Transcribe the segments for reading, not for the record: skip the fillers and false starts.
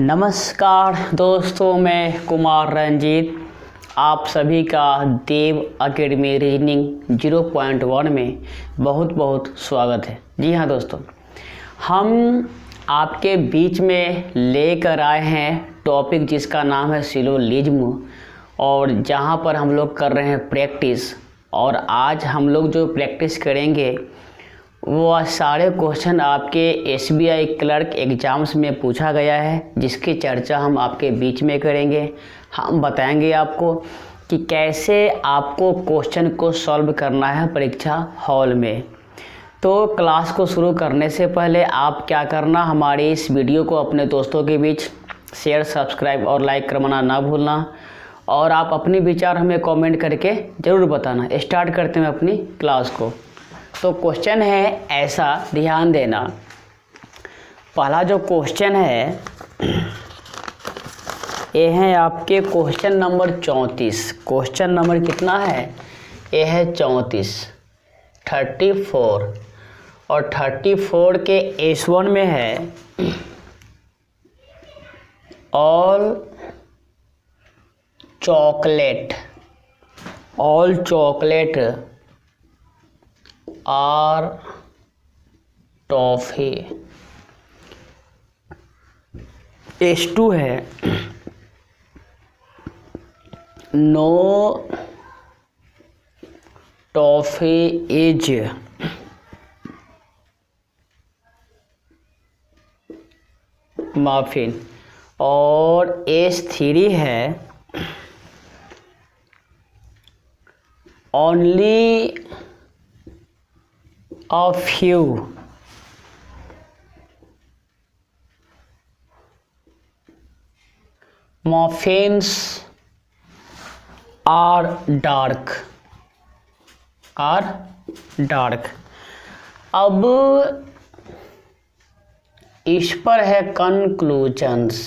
नमस्कार दोस्तों, मैं कुमार रंजीत आप सभी का देव एकेडमी रीजनिंग 0.1 में बहुत बहुत स्वागत है। जी हाँ दोस्तों, हम आपके बीच में लेकर आए हैं टॉपिक जिसका नाम है सिलोजिज्म, और जहाँ पर हम लोग कर रहे हैं प्रैक्टिस। और आज हम लोग जो प्रैक्टिस करेंगे वो सारे क्वेश्चन आपके एसबीआई क्लर्क एग्ज़ाम्स में पूछा गया है, जिसकी चर्चा हम आपके बीच में करेंगे। हम बताएंगे आपको कि कैसे आपको क्वेश्चन को सॉल्व करना है परीक्षा हॉल में। तो क्लास को शुरू करने से पहले आप क्या करना, हमारी इस वीडियो को अपने दोस्तों के बीच शेयर, सब्सक्राइब और लाइक करना ना भूलना, और आप अपने विचार हमें कमेंट करके ज़रूर बताना। स्टार्ट करते हैं अपनी क्लास को। तो क्वेश्चन है ऐसा, ध्यान देना। पहला जो क्वेश्चन है ये है आपके क्वेश्चन नंबर 34। क्वेश्चन नंबर कितना है? ये है 34, 34। और 34 के S1 में है all chocolate are toffee. S2 है नो टॉफी इज मफिन। और S3 है only a few muffins are dark। अब इस पर है कंक्लूजन्स।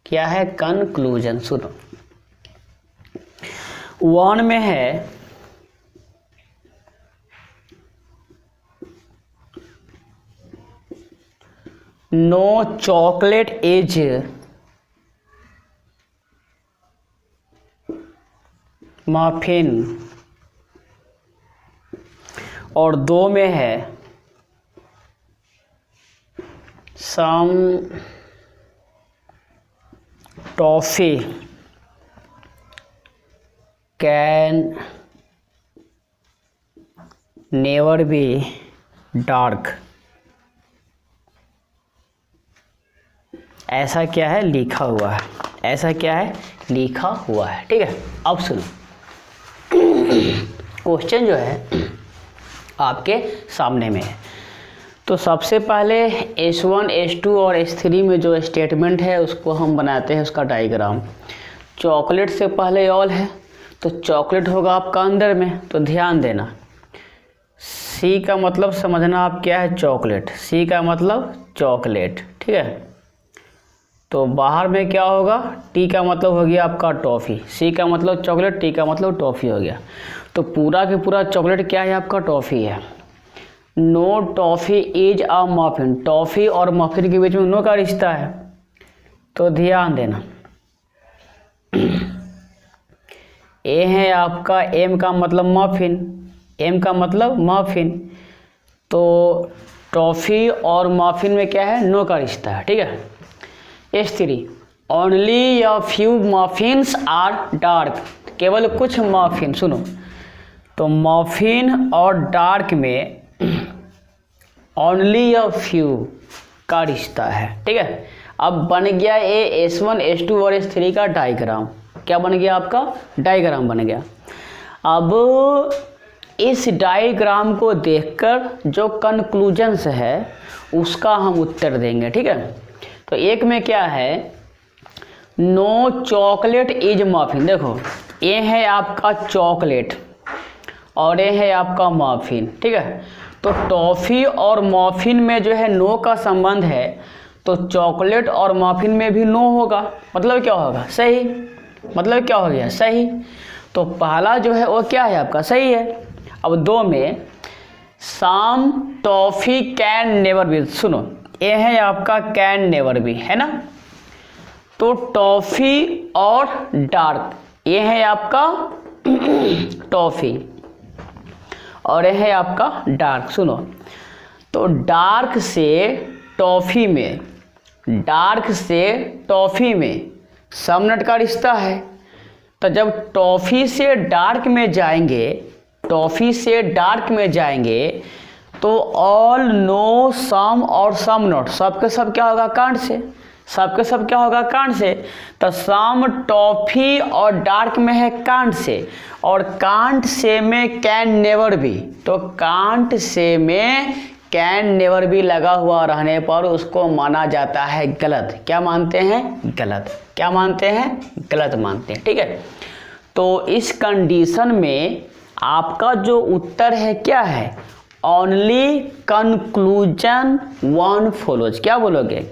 क्या है कंक्लूजन? सुनो, 1 में है नो चॉकलेट इज मफिन। और 2 में है some toffee can never be dark. ऐसा क्या है लिखा हुआ है, ऐसा क्या है लिखा हुआ है। ठीक है, अब सुनो, क्वेश्चन जो है आपके सामने में है। तो सबसे पहले S1, S2 और S3 में जो स्टेटमेंट है उसको हम बनाते हैं, उसका डायग्राम। चॉकलेट से पहले ऑल है तो चॉकलेट होगा आपका अंदर में, तो ध्यान देना। C का मतलब समझना आप क्या है, चॉकलेट। C का मतलब चॉकलेट, ठीक है। तो बाहर में क्या होगा, T का मतलब हो गया आपका टॉफ़ी। C का मतलब चॉकलेट, T का मतलब टॉफ़ी हो गया। तो पूरा के पूरा चॉकलेट क्या है आपका, टॉफ़ी है। No toffee is a muffin. Toffee और मफिन के बीच में नो का रिश्ता है, तो ध्यान देना। ए है आपका M का मतलब मफिन, M का मतलब मफिन। तो टॉफ़ी और मफिन में क्या है, नो का रिश्ता है, ठीक है। S3 only a few muffins are dark. केवल कुछ मफिन, सुनो, तो मफिन और डार्क में ओनली अ फ्यू का रिश्ता है, ठीक है। अब बन गया ये S1, S2 और S3 का डायग्राम। क्या बन गया आपका, डायग्राम बन गया। अब इस डायग्राम को देखकर जो कंक्लूजन्स है उसका हम उत्तर देंगे, ठीक है। तो एक में क्या है, नो चॉकलेट इज मफिन। देखो, ये है आपका चॉकलेट और ये है आपका मफिन, ठीक है। तो टॉफ़ी और मफिन में जो है नो का संबंध है, तो चॉकलेट और मफिन में भी नो होगा। मतलब क्या होगा, सही। मतलब क्या हो गया, सही। तो पहला जो है वो क्या है आपका, सही है। अब 2 में सम टॉफ़ी कैन नेवर बी। सुनो, ये है आपका कैन नेवर बी, है ना। तो टॉफी और डार्क, ये है आपका टॉफी और ये है आपका डार्क। सुनो, तो डार्क से टॉफी में, डार्क से टॉफी में समनट का रिश्ता है। तो जब टॉफी से डार्क में जाएंगे, टॉफी से डार्क में जाएंगे तो ऑल नो सम और सम नॉट, सब के सब क्या होगा कांट से, सब के सब क्या होगा कांट से। तो सम टॉफी और डार्क में है कांट से, और कांट से में कैन नेवर बी, तो कांट से में कैन नेवर बी लगा हुआ रहने पर उसको माना जाता है गलत। क्या मानते हैं? गलत। क्या मानते हैं? गलत मानते हैं, ठीक है। तो इस कंडीशन में आपका जो उत्तर है क्या है? Only conclusion one follows. क्या बोलोगे?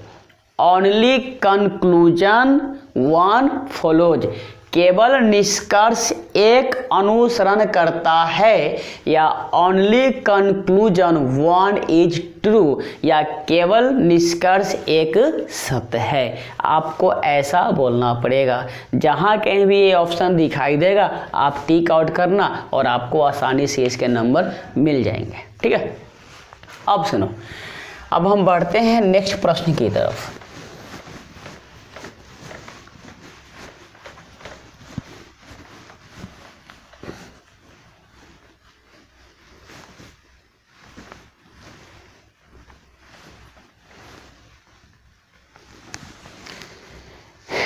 ओनली कंक्लूजन वन फॉलोज, केवल निष्कर्ष एक अनुसरण करता है, या only conclusion one is true, या केवल निष्कर्ष एक सत्य है। आपको ऐसा बोलना पड़ेगा। जहाँ कहीं भी ये ऑप्शन दिखाई देगा आप टिक आउट करना और आपको आसानी से इसके नंबर मिल जाएंगे, ठीक है। अब सुनो, अब हम बढ़ते हैं नेक्स्ट प्रश्न की तरफ।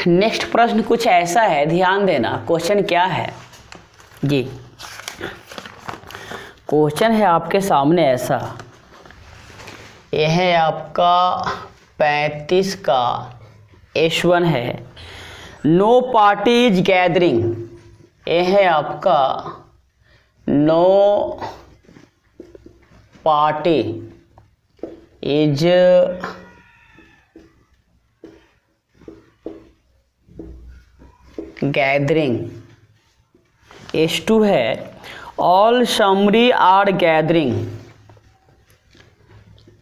नेक्स्ट प्रश्न कुछ ऐसा है, ध्यान देना। क्वेश्चन क्या है जी? क्वेश्चन है आपके सामने ऐसा, यह है आपका 35 का H1 है। नो पार्टी इज गैदरिंग, यह है आपका no party is gathering. H2 है all summary are gathering,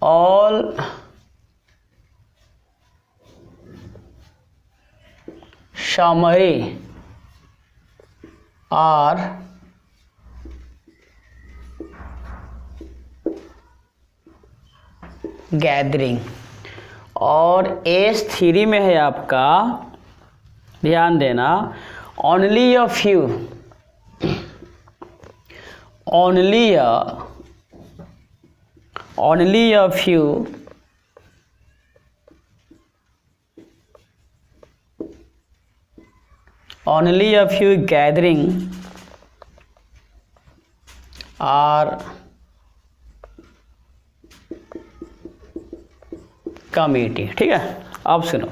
all summary are gathering. और S3 में है आपका, ध्यान देना, only a few, only a few only a few gathering are committee, ठीक है। अब सुनो,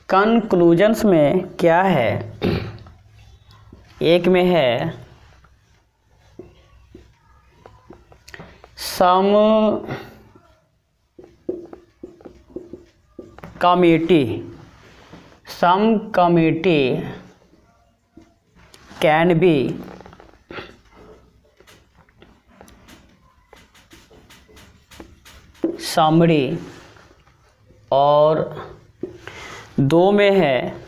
कंक्लूजन्स में क्या है? एक में है some committee, some committee can be summary, और 2 में है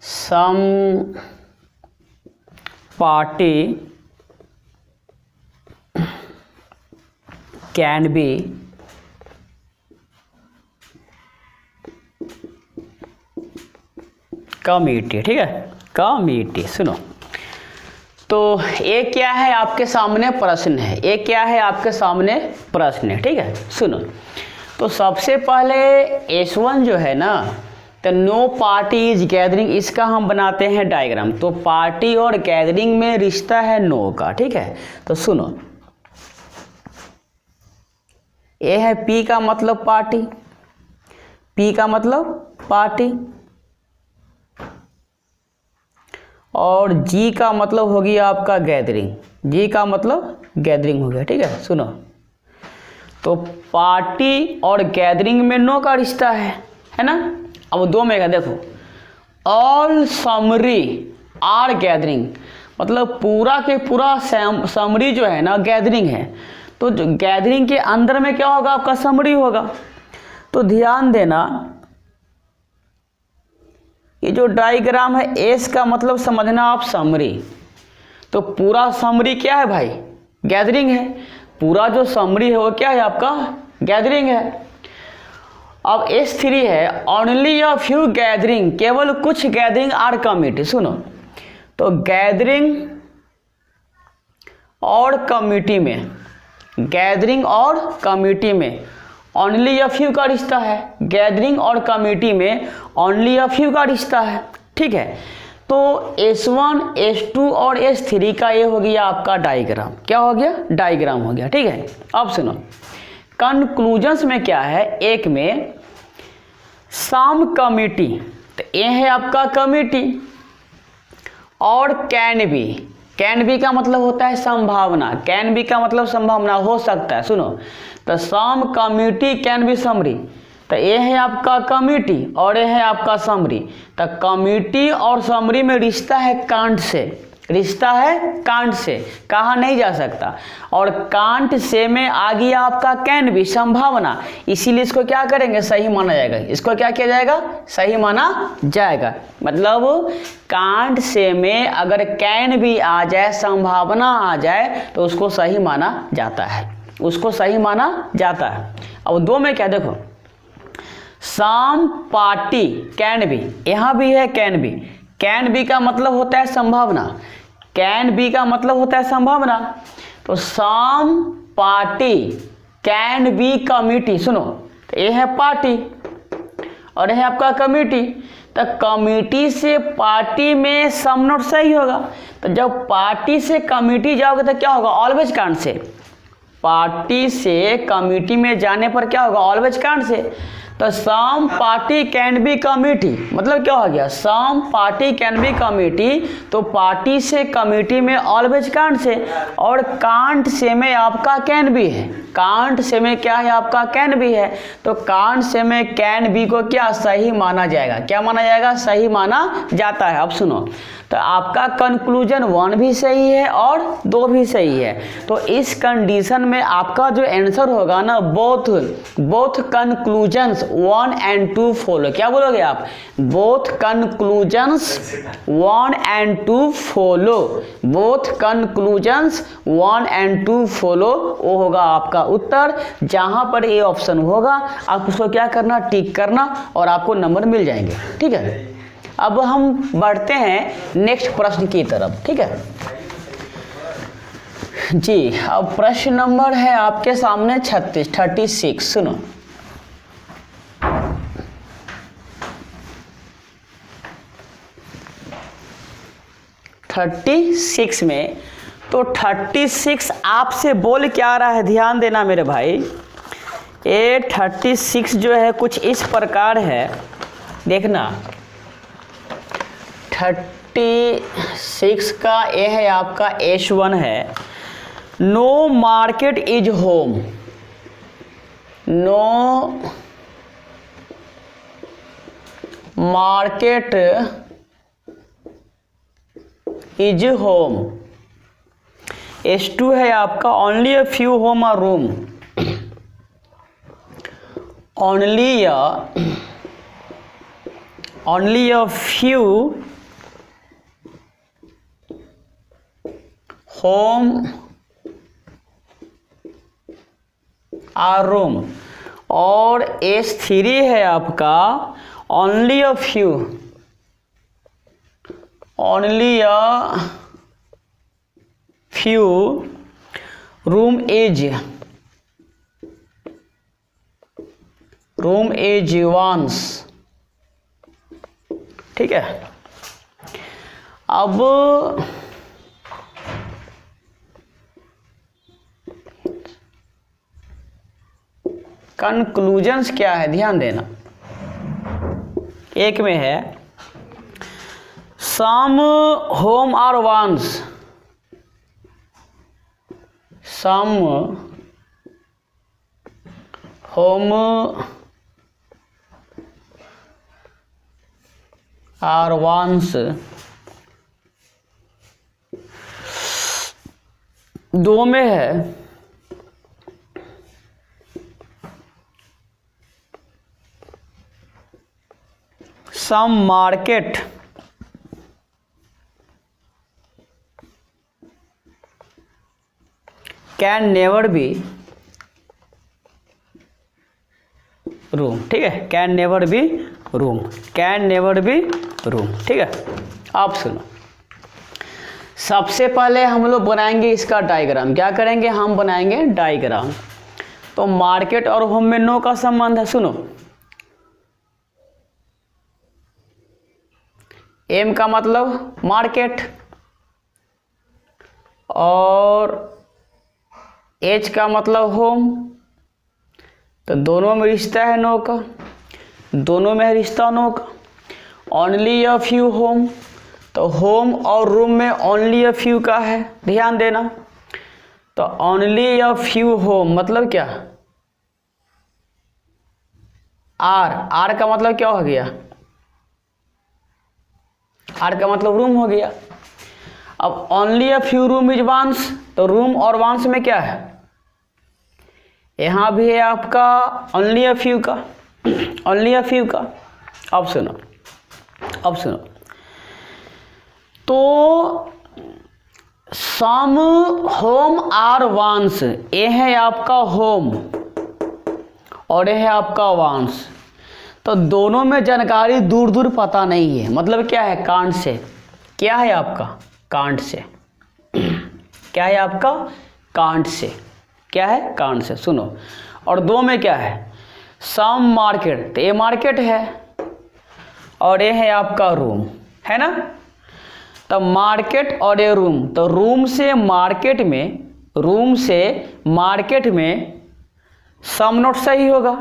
some party can be committee, ठीक है, कमिटी। सुनो, तो ये क्या है आपके सामने प्रश्न है, ये क्या है आपके सामने प्रश्न है, ठीक है। सुनो, तो सबसे पहले S1 जो है ना, तो नो पार्टी इज गैदरिंग, इसका हम बनाते हैं डायग्राम। तो पार्टी और गैदरिंग में रिश्ता है नो का, ठीक है। तो सुनो, ये है P का मतलब पार्टी, P का मतलब पार्टी, और G का मतलब होगी आपका गैदरिंग, G का मतलब गैदरिंग हो गया, ठीक है। सुनो, तो पार्टी और गैदरिंग में नो का रिश्ता है ना। अब 2 में का देखो, ऑल समरी आर गैदरिंग, मतलब पूरा के पूरा समरी जो है ना गैदरिंग है, तो जो गैदरिंग के अंदर में क्या होगा आपका समरी होगा। तो ध्यान देना ये जो डायग्राम है एस का मतलब समझना आप समरी, तो पूरा समरी क्या है भाई गैदरिंग है, पूरा जो समरी है वो क्या है आपका गैदरिंग है। अब S3 है ओनली अ फ्यू गैदरिंग, केवल कुछ गैदरिंग आर कमिटी। सुनो तो गैदरिंग और कमिटी में, गैदरिंग और कमिटी में ओनली अ फ्यू का रिश्ता है, गैदरिंग और कमिटी में ओनली अ फ्यू का रिश्ता है। ठीक है, तो S1 S2 और S3 का ये हो गया आपका डायग्राम, क्या हो गया डायग्राम हो गया। ठीक है, अब सुनो कंक्लूजन्स में क्या है, एक में सम कमिटी, तो ये है आपका कमिटी, और कैन बी का मतलब होता है संभावना, कैन बी का मतलब संभावना हो सकता है। सुनो तो सम कमिटी कैन बी समरी, तो ये है आपका कमिटी और ये है आपका समरी। तो कमिटी और समरी में रिश्ता है कांट से, रिश्ता है कांट से, कहा नहीं जा सकता, और कांट से में आ गया आपका कैन बी संभावना, इसीलिए इसको क्या करेंगे सही माना जाएगा, इसको क्या किया जाएगा सही माना जाएगा। मतलब कांट से में अगर कैन बी आ जाए संभावना आ जाए तो उसको सही माना जाता है, उसको सही माना जाता है। अब दो में क्या देखो सम पार्टी कैन बी, यहां भी है कैन बी, कैन बी का मतलब होता है संभावना, कैन बी का मतलब होता है संभावना, तो some party can be committee. सुनो तो ये है पार्टी और यह है आपका कमिटी, तो कमिटी से पार्टी में सम नोट सही होगा, तो जब पार्टी से कमिटी जाओगे तो क्या होगा ऑलवेज कांट से, पार्टी से कमिटी में जाने पर क्या होगा ऑलवेज कांट से। तो some party can be committee मतलब क्या हो गया some party can be committee, तो पार्टी से कमिटी में ऑलवेज कांट से, और कांट से में आपका कैन बी है, कांट से में क्या है आपका कैन बी है, तो कांट से में कैन बी को क्या सही माना जाएगा, क्या माना जाएगा सही माना जाता है। अब सुनो तो आपका कंक्लूजन 1 भी सही है और 2 भी सही है, तो इस कंडीशन में आपका जो आंसर होगा ना बोथ कंक्लूजन्स 1 and 2 फॉलो, क्या बोलोगे आप both conclusions 1 and 2 follow, both conclusions 1 and 2 follow, वो होगा आपका उत्तर। जहां पर ये ऑप्शन होगा आप उसको क्या करना टिक करना और आपको नंबर मिल जाएंगे। ठीक है, अब हम बढ़ते हैं नेक्स्ट प्रश्न की तरफ। ठीक है जी, अब प्रश्न नंबर है आपके सामने 36। सुनो 36 में, तो 36 आपसे बोल क्या रहा है, ध्यान देना मेरे भाई। ये 36 जो है कुछ इस प्रकार है, देखना 36 का ये है आपका S1 है, no market is home, no market is home. S2 है आपका ओनली अ फ्यू होम और room, only a few home और रूम, और S3 है आपका only a few room is once. ठीक है, अब कंक्लूजन्स क्या है ध्यान देना। एक में है some home are ones, some home are ones दो में है some market can never be room. ठीक है, can never be room, can never be room. ठीक है, आप सुनो, सबसे पहले हम लोग बनाएंगे इसका डायग्राम। क्या करेंगे, हम बनाएंगे डायग्राम। तो मार्केट और होम में नो का संबंध है। सुनो, एम का मतलब मार्केट और एच का मतलब होम, तो दोनों में रिश्ता है नो का, दोनों में है रिश्ता नो का। ओनली अ फ्यू होम, तो होम और रूम में ओनली अ फ्यू का है, ध्यान देना। तो ओनली अ फ्यू होम मतलब क्या, आर, आर का मतलब क्या हो गया, आर का मतलब रूम हो गया। अब only a few room is वांस, तो रूम और वांस में क्या है, यहां भी है आपका ओनली अ फ्यू का, ओनली अ फ्यू का। अब सुनो, अब सुनो, तो सम होम आर वांस, ये है आपका होम और ये है आपका वांस। तो दोनों में जानकारी दूर दूर पता नहीं है, मतलब क्या है, कांड से। क्या है आपका, कांड से। क्या है आपका, कांड से। क्या है, कांड से। सुनो, और दो में क्या है, सम मार्केट, तो ये मार्केट है और ये है आपका रूम, है ना। तो मार्केट और ये रूम, तो रूम से मार्केट में, रूम से मार्केट में सम नोट सही होगा,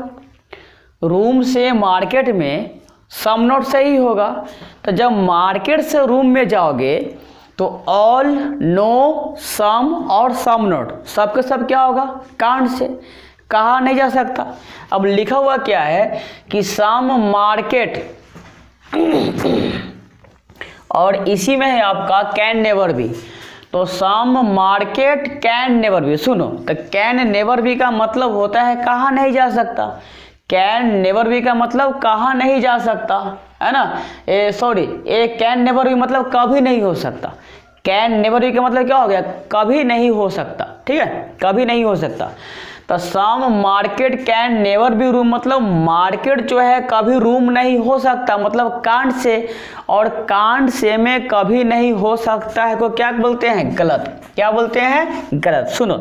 रूम से मार्केट में सम नोट सही होगा। तो जब मार्केट से रूम में जाओगे तो ऑल, नो, सम और सम नोट सब के सब क्या होगा, कांड से, कहा नहीं जा सकता। अब लिखा हुआ क्या है कि सम मार्केट और इसी में है आपका कैन नेवर बी, तो some market can never be. सुनो, तो कैन नेवर बी का मतलब होता है कहा नहीं जा सकता, कैन नेवर बी का मतलब कहा नहीं जा सकता, है ना। Sorry, A can never B मतलब कभी नहीं हो सकता, कैन नेवर बी का मतलब क्या हो गया, कभी नहीं हो सकता। ठीक है, कभी नहीं हो सकता। तो some market can never be room मतलब मार्केट जो है कभी रूम नहीं हो सकता, मतलब कांड से, और कांड से में कभी नहीं हो सकता है को क्या बोलते हैं, गलत। क्या बोलते हैं, गलत। सुनो,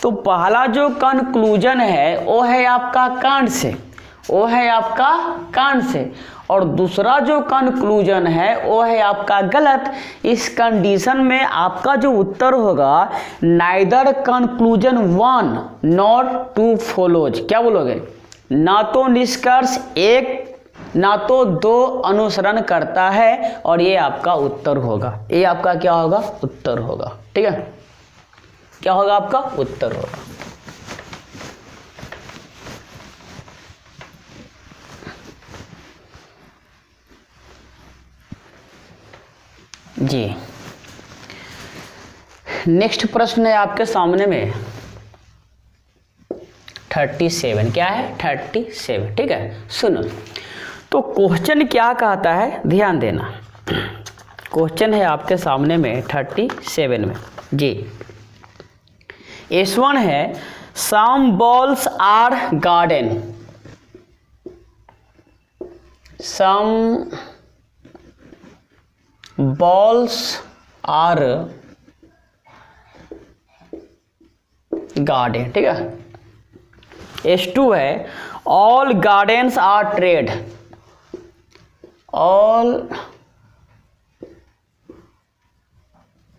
तो पहला जो कंक्लूजन है वो है आपका कांड से, वो है आपका कांड से, और दूसरा जो कंक्लूजन है वो है आपका गलत। इस कंडीशन में आपका जो उत्तर होगा, neither conclusion one not two follows. क्या बोलोगे, ना तो निष्कर्ष एक ना तो दो अनुसरण करता है, और ये आपका उत्तर होगा, ये आपका क्या होगा, उत्तर होगा। ठीक है, क्या होगा, आपका उत्तर होगा। जी, नेक्स्ट प्रश्न है आपके सामने में 37। क्या है, 37। ठीक है, सुनो, तो क्वेश्चन क्या कहता है, ध्यान देना। क्वेश्चन है आपके सामने में 37 में जी। S1 है some balls are garden, some balls are garden. ठीक है। S2 है all gardens are trade, all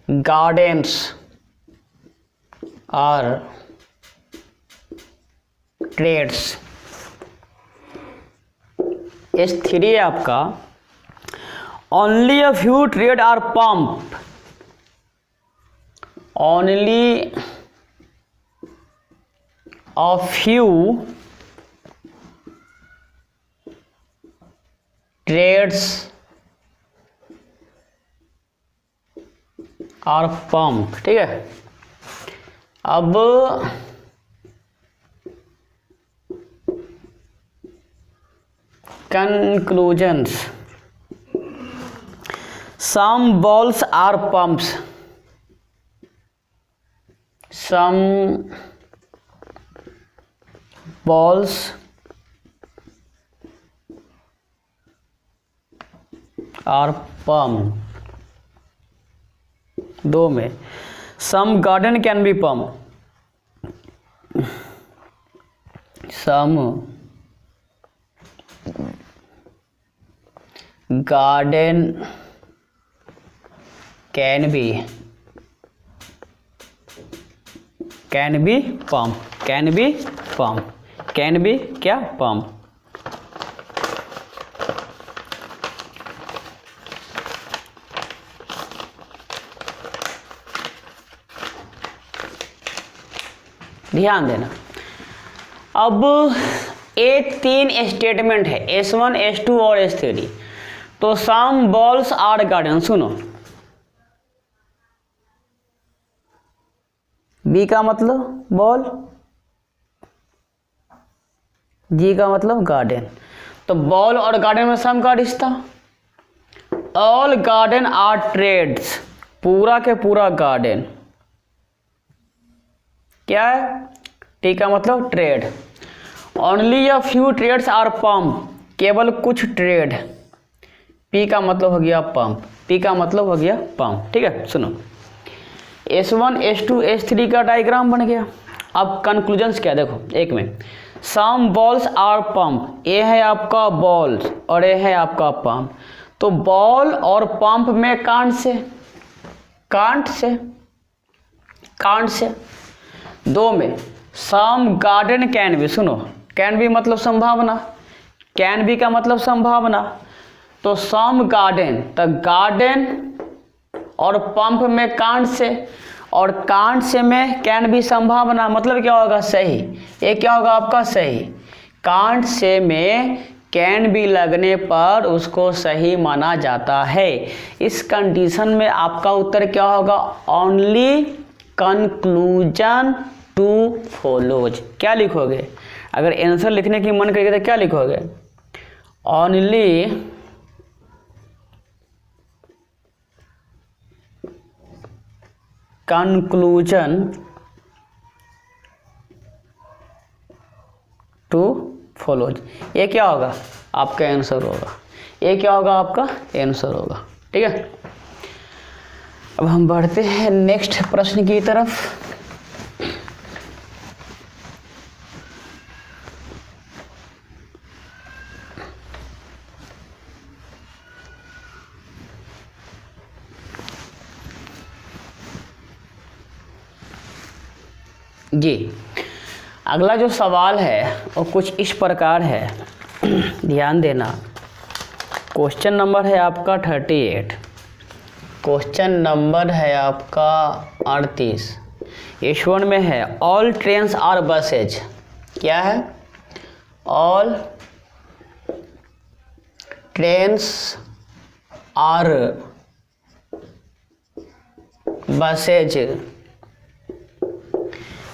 gardens are trades. S3 है आपका only a few trade are pump, only a few trades are pump, ठीक है। अब conclusions, some balls are pumps, some balls are pump, दो में some garden can be pump, some garden can be pump, can be pump, can be क्या pump. ध्यान देना। अब ये तीन स्टेटमेंट है, S1 S2 और S3। तो सम बॉल्स आर गार्डन, सुनो, बी का मतलब बॉल, जी का मतलब गार्डन। तो बॉल और गार्डन में सम का रिश्ता। ऑल गार्डन आर ट्रेड्स, पूरा के पूरा गार्डन क्या है, टी का मतलब trade. Only a few trades are pump, केवल कुछ ट्रेड, पी का मतलब हो गया पंप, पी का मतलब हो गया पंप, ठीक है। सुनो, S1 S2 S3 का डायग्राम बन गया। अब कंक्लूजन्स क्या, देखो एक में सम बॉल्स आर पंप, ये है आपका बॉल्स और ये है आपका पंप। तो बॉल और पंप में कांट से दो में सम गार्डन कैन बी, सुनो कैन बी मतलब संभावना, कैन बी का मतलब संभावना। तो सम गार्डन, तो गार्डन और पंप में कांट से, और कांट से में कैन बी संभावना, मतलब क्या होगा सही, ये क्या होगा आपका सही। कांट से में कैन बी लगने पर उसको सही माना जाता है। इस कंडीशन में आपका उत्तर क्या होगा, ओनली कंक्लूजन टू फॉलोज। क्या लिखोगे, अगर आंसर लिखने की मन करेगा तो क्या लिखोगे, ओनली कंक्लूजन टू फॉलोज। ये क्या होगा आपका आंसर होगा, ये क्या होगा आपका आंसर होगा, ठीक है। अब हम बढ़ते हैं नेक्स्ट प्रश्न की तरफ। जी, अगला जो सवाल है वो कुछ इस प्रकार है, ध्यान देना। क्वेश्चन नंबर है आपका 38, क्वेश्चन नंबर है आपका 38। S1 में है ऑल ट्रेन्स आर बसेज, क्या है, all trains are buses.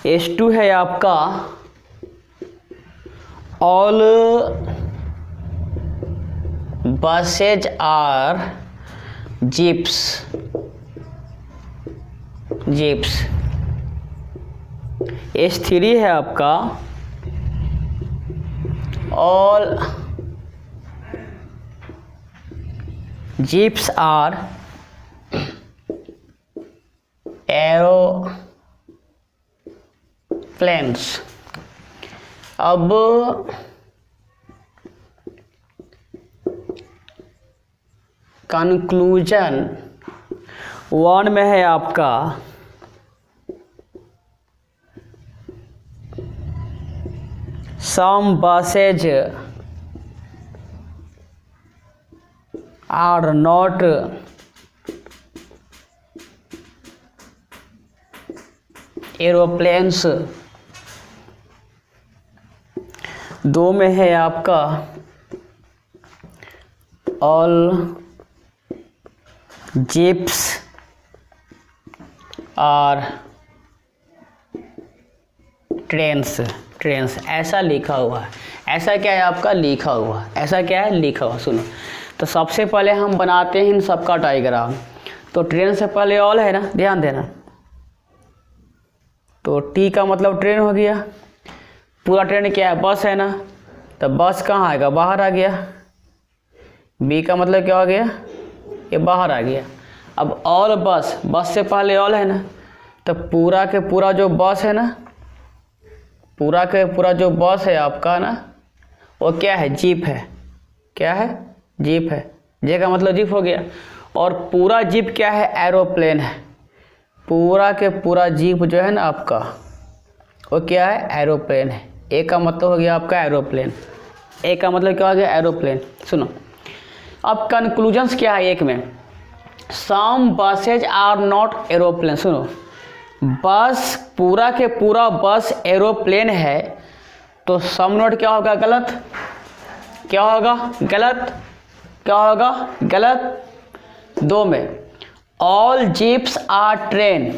S2 है आपका all buses are jeeps, S3 है आपका ऑल जीप्स आर एरोप्लेन्स। अब कंक्लूजन 1 में है आपका some buses are not aeroplanes. 2 में है आपका all jeeps are trains, trains ऐसा लिखा हुआ है। ऐसा क्या है आपका लिखा हुआ, ऐसा क्या है लिखा हुआ। सुनो, तो सबसे पहले हम बनाते हैं इन सबका डायग्राम। तो ट्रेन से पहले ऑल है ना, ध्यान देना। तो टी का मतलब ट्रेन हो गया, पूरा ट्रेन क्या है बस है ना, तो बस कहाँ आएगा बाहर आ गया। बी का मतलब क्या हो गया, ये बाहर आ गया। अब ऑल बस, बस से पहले ऑल है ना, तो पूरा के पूरा जो बस है ना, पूरा के पूरा जो बस है आपका ना, वो क्या है जीप है। क्या है जीप है, जे का मतलब जीप हो गया। और पूरा जीप क्या है एरोप्लेन है। पूरा के पूरा जीप जो है ना आपका, वो क्या है एरोप्लेन है। ए का मतलब हो गया आपका एरोप्लेन। ए का मतलब क्या हो गया एरोप्लेन। सुनो, अब कंक्लूजन्स क्या है एक में, सम बसेज आर नॉट एरोप्लेन। सुनो, बस पूरा के पूरा बस एरोप्लेन है, तो सम नोट क्या होगा गलत, क्या होगा गलत, क्या होगा गलत। दो में ऑल जीप्स आर ट्रेन,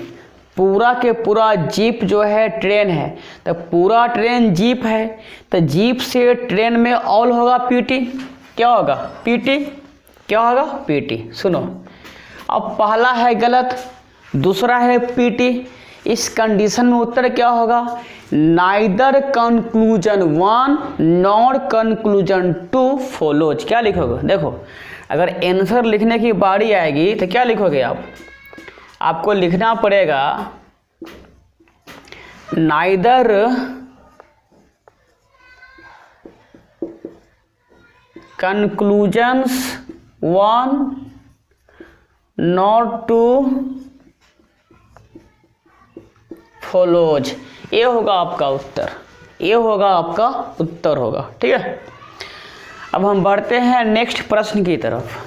पूरा के पूरा जीप जो है ट्रेन है, तो पूरा ट्रेन जीप है, तो जीप से ट्रेन में ऑल होगा पीटी, क्या होगा पीटी, क्या होगा पीटी। सुनो, अब पहला है गलत, दूसरा है पीटी। इस कंडीशन में उत्तर क्या होगा, neither conclusion 1 nor conclusion 2 follows. क्या लिखोगे, देखो अगर आंसर लिखने की बारी आएगी तो क्या लिखोगे आप, आपको लिखना पड़ेगा नाइदर कंक्लूजन्स 1 नॉर 2 फॉलोज। ये होगा आपका उत्तर, ये होगा आपका उत्तर होगा। ठीक है, अब हम बढ़ते हैं नेक्स्ट प्रश्न की तरफ।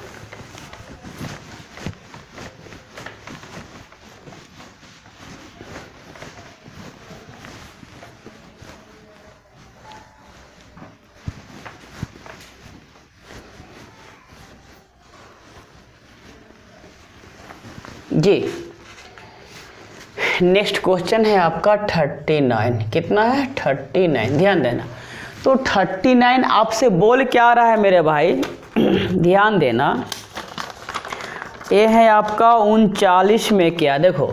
जी, नेक्स्ट क्वेश्चन है आपका 39। कितना है 39, ध्यान देना। तो 39 आपसे बोल क्या रहा है मेरे भाई, ध्यान देना। ये है आपका 39 में क्या, देखो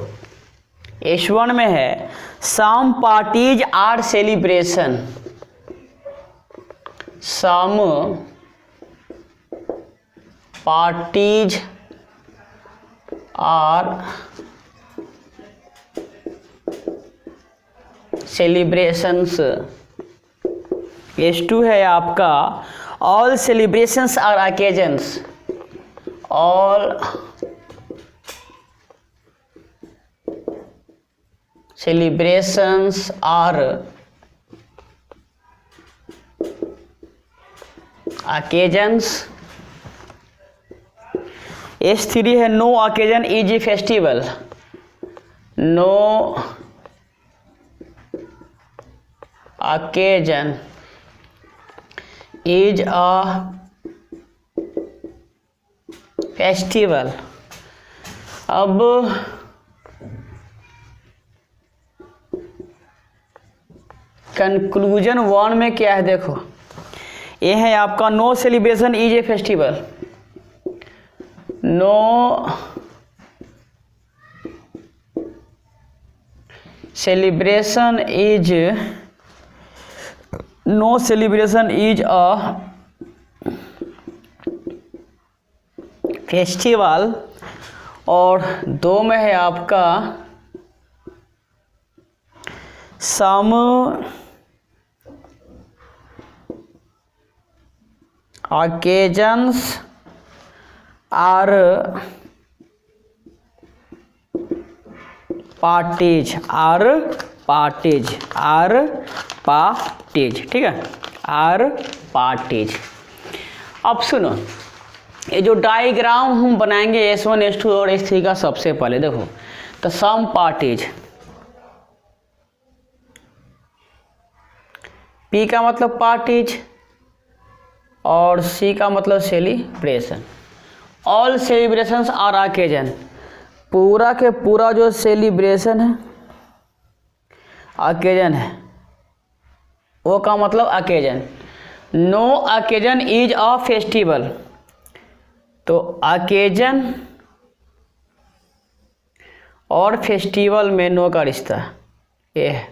H1 में है some parties are celebration, some parties are celebrations. H2 है आपका all celebrations are occasions, all celebrations are occasions. H3 है no occasion is a festival, no occasion is a festival। अब कंक्लूजन 1 में क्या है, देखो ये है आपका no celebration is a festival, no celebration is, no celebration is a festival. और 2 में है आपका some occasions are parties, are parties, are parties. ठीक है, आर पार्टीज। अब सुनो, ये जो डायग्राम हम बनाएंगे S1 S2 और S3 का, सबसे पहले देखो तो सम पार्टीज, P का मतलब पार्टीज और C का मतलब celebration. All celebrations are occasion, पूरा के पूरा जो सेलिब्रेशन है, अकेजन है, वो का मतलब occasion. No occasion is a festival, तो अकेजन और फेस्टिवल में नो का रिश्ता, ये है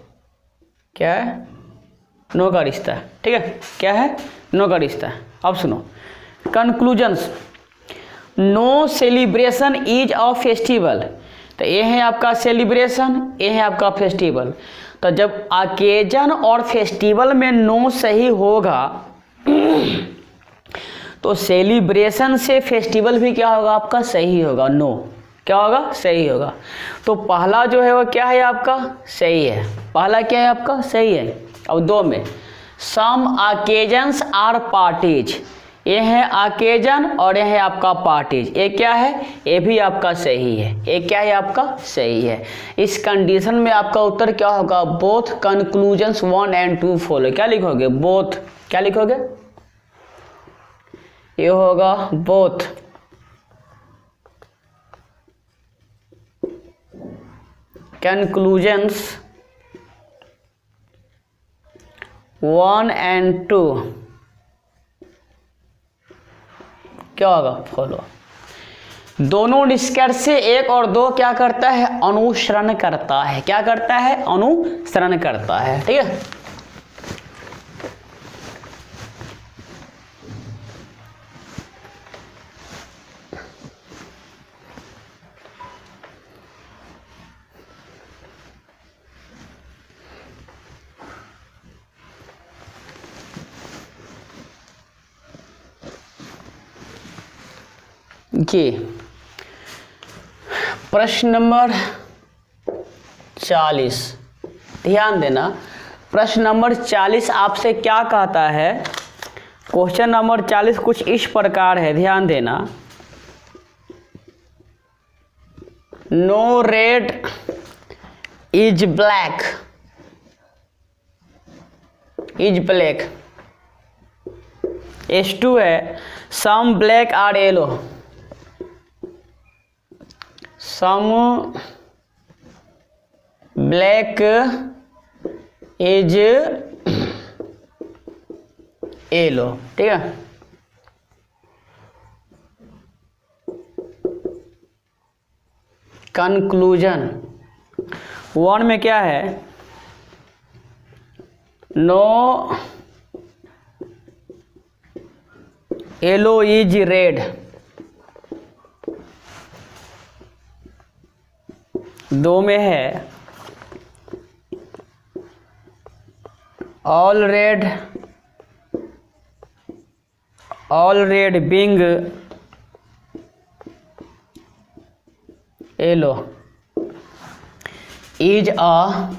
क्या है, नो का रिश्ता, ठीक है, क्या है, नो का रिश्ता। अब सुनो conclusions, no celebration is a festival, तो ये है आपका सेलिब्रेशन, ये है आपका फेस्टिवल। तो जब अकेजन और फेस्टिवल में नो सही होगा तो सेलिब्रेशन से फेस्टिवल भी क्या होगा आपका, सही होगा, नो क्या होगा, सही होगा। तो पहला जो है वो क्या है आपका, सही है, पहला क्या है आपका, सही है। अब दो में सम अकेजन्स आर पार्टीज, ये है अकेजन और ये है आपका पार्टीज, ये क्या है, ये भी आपका सही है, ये क्या है आपका, सही है। इस कंडीशन में आपका उत्तर क्या होगा, बोथ कंक्लूजन्स 1 and 2 फॉलो। क्या लिखोगे, बोथ, क्या लिखोगे, ये होगा बोथ कंक्लूजन्स 1 and 2 क्या होगा, फॉलो। दोनों निष्कर्ष से 1 और 2 क्या करता है, अनुसरण करता है, क्या करता है, अनुसरण करता है, ठीक है। जी प्रश्न नंबर 40, ध्यान देना। प्रश्न नंबर 40 आपसे क्या कहता है, क्वेश्चन नंबर 40 कुछ इस प्रकार है, ध्यान देना। No red is black, is black, S2 है, some black are yellow, some black is yellow, ठीक है। कंक्लूजन 1 में क्या है, नो येलो इज रेड, 2 में है all red being yellow is a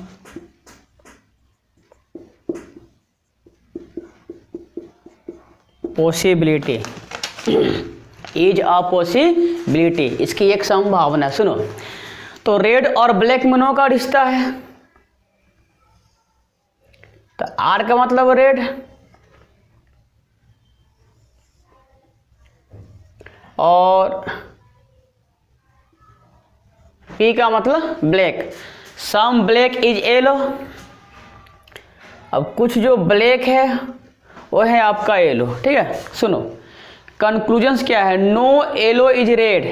possibility, is a possibility, इसकी एक संभावना। सुनो, तो रेड और ब्लैक में नो का रिश्ता है, तो आर का मतलब रेड और पी का मतलब black, some black is yellow. अब कुछ जो ब्लैक है वो है आपका येलो, ठीक है। सुनो कंक्लूजन्स क्या है, नो येलो इज रेड,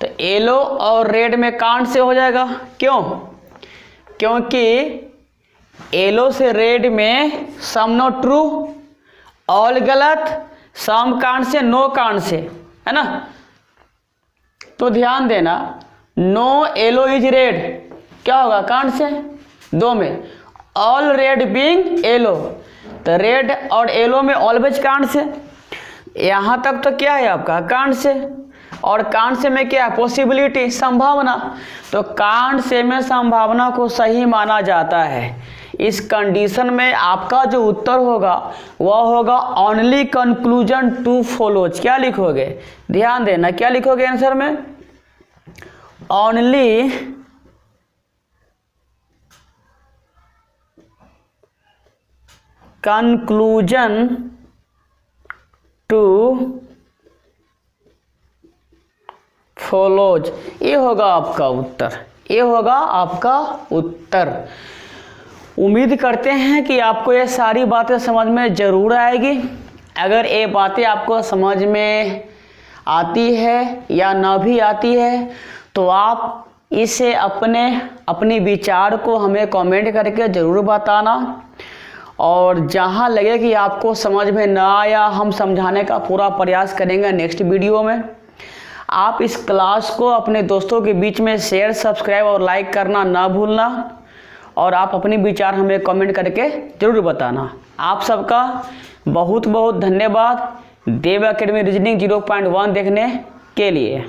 तो येलो और रेड में कांट से हो जाएगा, क्यों, क्योंकि येलो से रेड में सम नो ट्रू, ऑल गलत, some can't say no can't say, है ना। तो ध्यान देना, नो येलो इज रेड क्या होगा, कांट से, 2 में ऑल रेड बीइंग येलो, तो रेड और येलो में ऑलवेज कांट से, यहाँ तक तो क्या है आपका कांट से, और कांट से में क्या है, पॉसिबिलिटी, संभावना। तो कांट से में संभावना को सही माना जाता है। इस कंडीशन में आपका जो उत्तर होगा वह होगा ओनली कंक्लूजन 2 फॉलोज। क्या लिखोगे, ध्यान देना, क्या लिखोगे आंसर में, ओनली कंक्लूजन 2 फॉलोज, ये होगा आपका उत्तर, ये होगा आपका उत्तर। उम्मीद करते हैं कि आपको ये सारी बातें समझ में ज़रूर आएगी। अगर ये बातें आपको समझ में आती है या ना भी आती है तो आप इसे अपने विचार को हमें कमेंट करके ज़रूर बताना। और जहाँ लगे कि आपको समझ में ना आया, हम समझाने का पूरा प्रयास करेंगे नेक्स्ट वीडियो में। आप इस क्लास को अपने दोस्तों के बीच में शेयर, सब्सक्राइब और लाइक करना ना भूलना। और आप अपने विचार हमें कमेंट करके ज़रूर बताना। आप सबका बहुत बहुत धन्यवाद देव एकेडमी रीजनिंग 0.1 देखने के लिए।